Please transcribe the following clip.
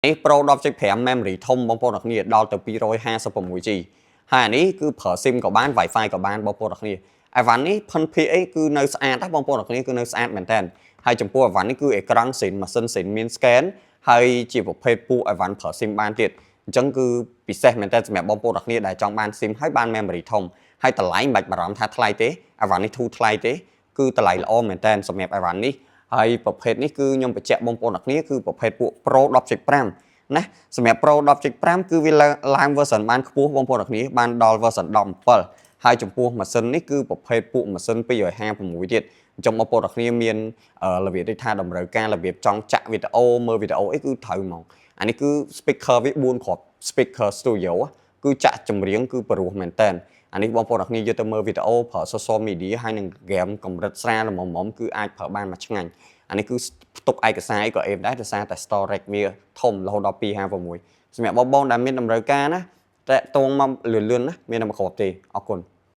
នេះ Pro 10.5 memory ធំបងប្អូនអ្នកគ្នាដល់ទៅ 256G ហើយអានេះគឺប្រើ SIM ក៏បាន Wi-Fi ក៏បានបងប្អូនអ្នកគ្នាអីវ៉ាន់នេះផិនភាគអីគឺនៅស្អាតណាបងប្អូនអ្នកគ្នាគឺនៅស្អាតមែនតើហើយចំពោះអីវ៉ាន់នេះគឺអេក្រង់ស្រីនម៉ាស៊ីនស្រីនមាន scan ហើយជាប្រភេទពួកអីវ៉ាន់ប្រើ SIM បានទៀតអញ្ចឹងគឺពិសេសមែនតើសម្រាប់បងប្អូនអ្នកគ្នាដែលចង់បាន SIM ហើយបាន memory ធំហើយតម្លៃមិនបាច់បារម្ភថាថ្លៃទេអីវ៉ាន់នេះធូរថ្លៃទេគឺតម្លៃល្អមែនតើសម្រាប់អីវ៉ាន់នេះហើយប្រភេទនេះគឺខ្ញុំបញ្ជាក់បងប្អូនអ្នកគ្នាគឺប្រភេទពួក Pro 10.5ណាសម្រាប់ Pro 10.5 គឺវាឡើង version បានខ្ពស់បងប្អូនអ្នកគ្នាបានដល់ version 17ហើយចំពោះម៉ាស៊ីននេះគឺប្រភេទពួកម៉ាស៊ីន256ទៀតអញ្ចឹងបងប្អូនអ្នកគ្នាមានរបៀបដូចថាតម្រូវការរបៀបចង់ចាក់វីដេអូមើលវីដេអូអីគឺត្រូវហ្មងអានេះគឺ speaker វា4គ្រាប់ speaker studio គឺចាក់ចម្រៀងគឺព្រោះមែនតើអានេះបងប្អូនអ្នកគ្នាយកទៅមើលវីដេអូប្រើ social media ហើយនឹង game កម្រិតស្រាលល្មមគឺអាចប្រើបានមួយឆ្ងាញ់អានេះគឺផ្ទុកឯកសារអីក៏អេមដែរដោយសារតែ storage វាធំរហូតដល់256សម្រាប់បងដែលមានតម្រូវការណាតែតងមកលឿនៗណាមានតែមួយគ្រាប់ទេអរគុណ